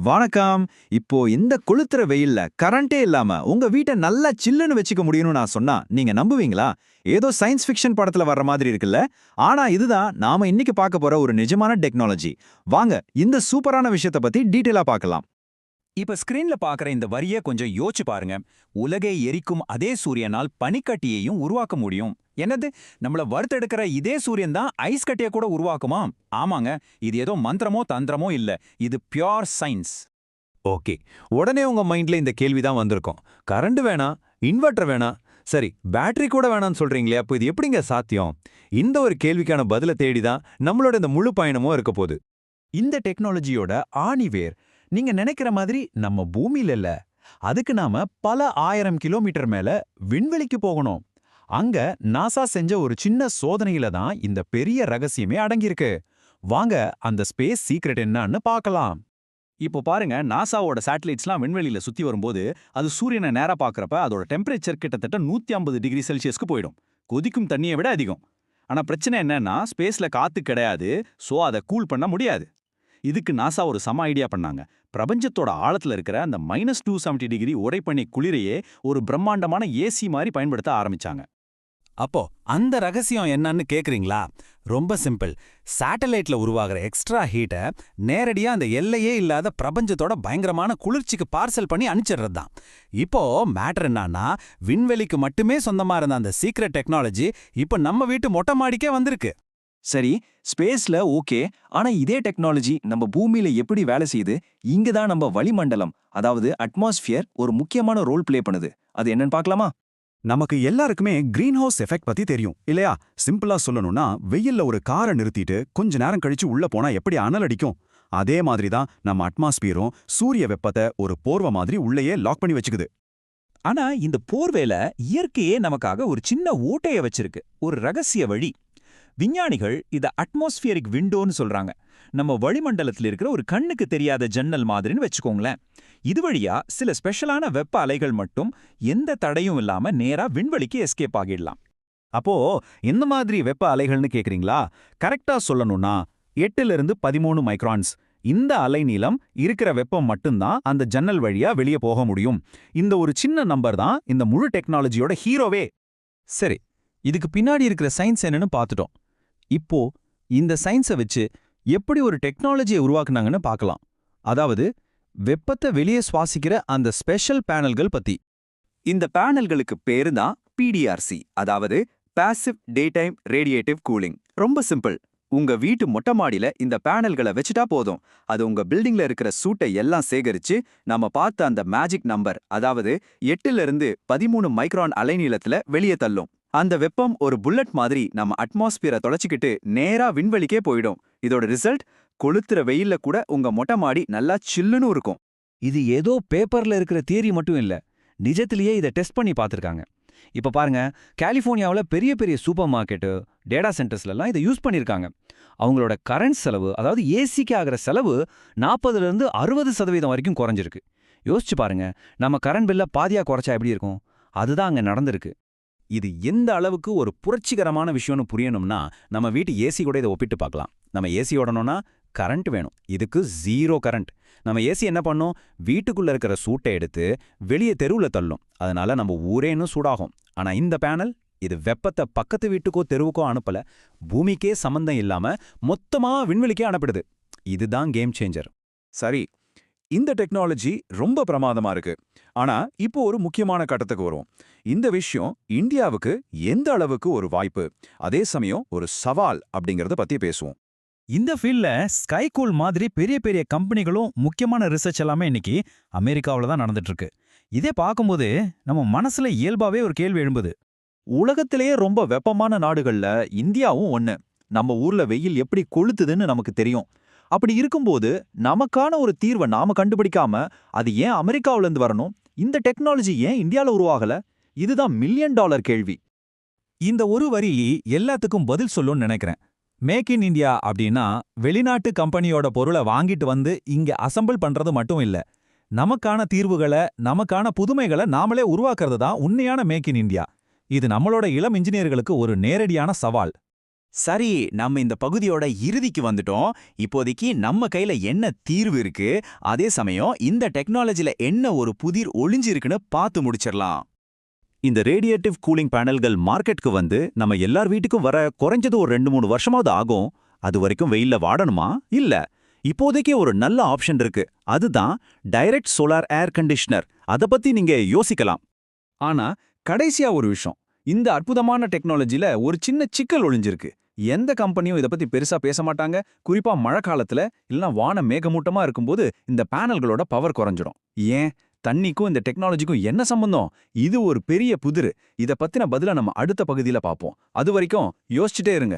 வணக்கம். இப்போ இந்த கொளுத்துற வெயில்ல கரண்டே இல்லாம உங்க வீட்டை நல்லா சில்லுன்னு வச்சுக்க முடியும்னு நான் சொன்னா நீங்க நம்புவீங்களா? ஏதோ சயின்ஸ் ஃபிக்ஷன் படத்துல வர்ற மாதிரி இருக்குல்ல? ஆனா இதுதான் நாம இன்னைக்கு பார்க்க போற ஒரு நிஜமான டெக்னாலஜி. வாங்க இந்த சூப்பரான விஷயத்தை பத்தி டீடைலா பார்க்கலாம். இப்ப ஸ்கிரீன்ல பாக்குற இந்த வரிய கொஞ்சம் யோசிச்சு பாருங்க. உலகை எரிக்கும் அதே சூரியனால் பனிக்கட்டியையும் உருவாக்க முடியும். என்னது, நம்மள வறுத்தெடுக்கிற இதே சூரியன் தான் ஐஸ் கட்டிய கூட உருவாக்குமா? ஆமாங்க, இது ஏதோ மந்திரமோ தந்திரமோ இல்ல, இது பியோர் சயின்ஸ். ஓகே, உடனே உங்க மைண்ட்ல இந்த கேள்விதான் வந்திருக்கும். கரண்ட் வேணாம், இன்வெர்டர் வேணாம், சரி பேட்டரி கூட வேணாம்னு சொல்றீங்களே, அப்போ இது எப்படிங்க சாத்தியம்? இந்த ஒரு கேள்விக்கான பதில தேடிதான் நம்மளோட இந்த முழு பயணமும் இருக்க போகுது. இந்த டெக்னாலஜியோட ஆணிவேர் நீங்க நினைக்கிற மாதிரி நம்ம பூமியில இல்ல. அதுக்கு நாம பல 1000 கிலோமீட்டர் மேல விண்வெளிக்கு போகணும். அங்க நாசா செஞ்ச ஒரு சின்ன சோதனையில தான் இந்த பெரிய ரகசியமே அடங்கியிருக்கு. வாங்க அந்த ஸ்பேஸ் சீக்ரெட் என்னன்னு பார்க்கலாம். இப்போ பாருங்க, நாசாவோட சேட்டலைட்ஸ்லாம் விண்வெளியில சுத்தி வரும்போது அது சூரியனை நேரா பார்க்கறப்ப அதோட டெம்பரேச்சர் கிட்டத்தட்ட 150 டிகிரி செல்சியஸ்க்கு போயிடும். கொதிக்கும் தண்ணியை விட அதிகம். ஆனா பிரச்சனை என்னன்னா, ஸ்பேஸ்ல காத்து கிடையாது, சோ அதை கூல் பண்ண முடியாது. இதுக்கு நாசா ஒரு சம ஐடியா பண்ணாங்க. பிரபஞ்சத்தோட ஆழத்துல இருக்கிற அந்த -270 டிகிரி உறைபனி குளிரையே ஒரு பிரம்மாண்டமான ஏசி மாதிரி பயன்படுத்த ஆரம்பிச்சாங்க. அப்போ அந்த ரகசியம் என்னன்னு கேக்குறீங்களா? ரொம்ப சிம்பிள். சேட்டலைட்ல உருவாகிற எக்ஸ்ட்ரா ஹீட்டை நேரடியா அந்த எல்லையே இல்லாத பிரபஞ்சத்தோட பயங்கரமான குளிர்ச்சிக்கு பார்சல் பண்ணி அனுப்பிச்சிடுறது தான். இப்போ மேட்டர் என்னன்னா, விண்வெளிக்கு மட்டுமே சொந்தமா இருந்த அந்த சீக்ரெட் டெக்னாலஜி இப்போ நம்ம வீட்டு மொட்டை மாடிக்கே வந்திருக்கு. சரி, ஸ்பேஸ்ல ஓகே. ஆனா இதே டெக்னாலஜி நம்ம பூமியில எப்படி வேலை செய்யுது? இங்க தான் நம்ம வளிமண்டலம், அதாவது அட்மாஸ்பியர் ஒரு முக்கியமான ரோல் ப்ளே பண்ணுது. அது என்னன்னு பார்க்கலாமா? நமக்கு எல்லாருக்குமே கிரீன் ஹவுஸ் எஃபெக்ட் பத்தி தெரியும் இல்லையா? சிம்பிளா சொல்லணும்னா, வெயில்ல ஒரு காரை நிறுத்திட்டு கொஞ்ச நேரம் கழிச்சு உள்ள போனா எப்படி அனல் அடிக்கும்? அதே மாதிரி தான் நம்ம அட்மாஸ்பியரும் சூரிய வெப்பத்தை ஒரு போர்வை மாதிரி உள்ளேயே லாக் பண்ணி வச்சுக்குது. ஆனா இந்த போர்வேல இயற்கையே நமக்காக ஒரு சின்ன ஓட்டைய வச்சிருக்கு, ஒரு ரகசிய வழி. விஞ்ஞானிகள் இத அட்மாஸ்பியரிக் விண்டோன்னு சொல்றாங்க. நம்ம வளிமண்டலத்தில் இருக்கிற ஒரு கண்ணுக்கு தெரியாத ஜன்னல் மாதிரின்னு வச்சுக்கோங்களேன். இது வழியா சில ஸ்பெஷலான வெப்ப அலைகள் மட்டும் எந்த தடையும் இல்லாம நேரா விண்வெளிக்கு எஸ்கேப் ஆகிடலாம். அப்போ எந்த மாதிரி வெப்ப அலைகள்னு கேக்குறீங்களா? கரெக்டா சொல்லணும்னா 8 to 13 மைக்ரான்ஸ். இந்த அலைநீளம் இருக்கிற வெப்பம் மட்டும்தான் அந்த ஜன்னல் வழியா வெளியே போக முடியும். இந்த ஒரு சின்ன நம்பர் தான் இந்த முழு டெக்னாலஜியோட ஹீரோவே. சரி, இதுக்கு பின்னாடி இருக்கிற சயின்ஸ் என்னன்னு பார்த்துட்டோம். இப்போ இந்த சயின்ஸை வச்சு எப்படி ஒரு டெக்னாலஜியை உருவாக்குனாங்கன்னு பார்க்கலாம். அதாவது வெப்பத்தை வெளியே சுவாசிக்கிற அந்த ஸ்பெஷல் பேனல்கள் பத்தி. இந்த பேனல்களுக்கு பேரு தான் PDRC, அதாவது passive day time radiative cooling. ரொம்ப சிம்பிள். உங்க வீட்டு மொட்டை மாடியில இந்த பேனல்களை வச்சுட்டா போதும். அது உங்க பில்டிங்ல இருக்கிற சூட்டை எல்லாம் சேகரிச்சு நம்ம பார்த்த அந்த மேஜிக் நம்பர், அதாவது 8 to 13 மைக்ரான் அலைநீளத்துல வெளியே தள்ளும். அந்த வெப்பம் ஒரு புல்லட் மாதிரி நம்ம அட்மாஸ்பியரை தொலைச்சிக்கிட்டு நேரா விண்வெளிக்கே போயிடும். இதோட ரிசல்ட், கொளுத்துற வெயில்ல கூட உங்க மொட்டை மாடி நல்லா சில்லுன்னு இருக்கும். இது ஏதோ பேப்பர்ல இருக்கிற தியரி மட்டும் இல்ல, நிஜத்திலேயே இதை டெஸ்ட் பண்ணி பார்த்திருக்காங்க. இப்ப பாருங்க, கலிஃபோர்னியாவில் பெரிய பெரிய சூப்பர் மார்க்கெட்டு, டேட்டா சென்டர்ஸ்லாம் இதை யூஸ் பண்ணியிருக்காங்க. அவங்களோட கரண்ட் செலவு, அதாவது ஏசிக்கு ஆகிற செலவு 40 to 60% வரைக்கும் குறைஞ்சிருக்கு. யோசிச்சு பாருங்க, நம்ம கரண்ட் பில்ல பாதியா குறைச்சா எப்படி இருக்கும்? அதுதான் அங்க நடந்திருக்கு. இது எந்த அளவுக்கு ஒரு புரட்சிகரமான விஷயம்னு புரியணும்னா, நம்ம வீட்டு ஏசி கூட இதை ஒப்பிட்டு பார்க்கலாம். நம்ம ஏசி ஓடணும்னா கரண்ட் வேணும். இதுக்கு 0 கரண்ட். நம்ம ஏசி என்ன பண்ணும்? வீட்டுக்குள்ள இருக்கிற சூட்டை எடுத்து வெளியே தெருவில் தள்ளும். அதனால நம்ம ஊரே இன்னும் சூடாகும். ஆனா இந்த பேனல், இது வெப்பத்தை பக்கத்து வீட்டுக்கோ தெருவுக்கோ அனுப்பல, பூமிக்கே சம்பந்தம் இல்லாம மொத்தமா விண்வெளிக்கே அனுப்பிடுது. இதுதான் கேம் சேஞ்சர். சரி, இந்த டெக்னாலஜி ரொம்ப பிரமாதமா இருக்கு. ஆனா இப்போ ஒரு முக்கியமான கட்டத்துக்கு வரும். இந்த விஷயம் இந்தியாவுக்கு எந்த அளவுக்கு ஒரு வாய்ப்பு, அதே சமயம் ஒரு சவால் அப்படிங்கறத பத்தி பேசுவோம். இந்த ஃபீல்ட்ல ஸ்கைகூல் மாதிரி பெரிய பெரிய கம்பெனிகளும் முக்கியமான ரிசர்ச் எல்லாமே இன்னைக்கு அமெரிக்காவில் தான் நடந்துட்டு இருக்கு. இதே பார்க்கும்போது நம்ம மனசுல இயல்பாவே ஒரு கேள்வி எழும்புது. உலகத்திலேயே ரொம்ப வெப்பமான நாடுகள்ல இந்தியாவும் ஒண்ணு. நம்ம ஊர்ல வெயில் எப்படி கொளுத்துதுன்னு நமக்கு தெரியும். அப்படி இருக்கும்போது நமக்கான ஒரு தீர்வை நாம கண்டுபிடிக்காம அது ஏன் அமெரிக்காவுல இருந்து வரணும்? இந்த டெக்னாலஜி ஏன் இந்தியால உருவாகல? இதுதான் $1,000,000 கேள்வி. இந்த ஒரு வரி எல்லாத்துக்கும் பதில் சொல்லும்னு நினைக்கிறேன். மேக் இன் இந்தியா அப்படின்னா வெளிநாட்டு கம்பெனியோட பொருளை வாங்கிட்டு வந்து இங்க அசம்பிள் பண்றது மட்டும் இல்ல, நமக்கான தீர்வுகளை, நமக்கான புதுமைகளை நாமளே உருவாக்குறது தான் உண்மையான மேக் இன் இந்தியா. இது நம்மளோட இளம் இன்ஜினியர்களுக்கு ஒரு நேரடியான சவால். சரி, நம்ம இந்த பகுதியோட இறுதிக்கு வந்துட்டோம். இப்போதைக்கு நம்ம கையில என்ன தீர்வு இருக்கு, அதே சமயம் இந்த டெக்னாலஜில என்ன ஒரு புதிர் ஒளிஞ்சிருக்குன்னு பார்த்து முடிச்சிடலாம். இந்த ரேடியேட்டிவ் கூலிங் பேனல்கள் மார்க்கெட்டுக்கு வந்து நம்ம எல்லார் வீட்டுக்கும் வர குறைஞ்சது ஒரு 2-3 வருஷமாவது ஆகும். அது வரைக்கும் வெயில்ல வாடணுமா? இல்ல. இப்போதைக்கே ஒரு நல்ல ஆப்ஷன் இருக்கு. அதுதான் டைரக்ட் சோலார் ஏர் கண்டிஷனர். அத பத்தி நீங்க யோசிக்கலாம். ஆனா கடைசியா ஒரு விஷயம், இந்த அற்புதமான டெக்னாலஜில ஒரு சின்ன சிக்கல் ஒளிஞ்சிருக்கு. எந்த கம்பெனியும் இத பத்தி பெருசா பேச மாட்டாங்க. குறிப்பா மழை காலத்துல இல்லனா வானம் மேகமூட்டமா இருக்கும்போது இந்த பேனல்களோட பவர் குறைஞ்சிடும். ஏன்? தண்ணிக்கும் இந்த டெக்னாலஜிக்கும் என்ன சம்பந்தம்? இது ஒரு பெரிய புதிரு. இத பத்தின பதில நம்ம அடுத்த பகுதியில பார்ப்போம். அது வரைக்கும் யோசிச்சுட்டே இருங்க.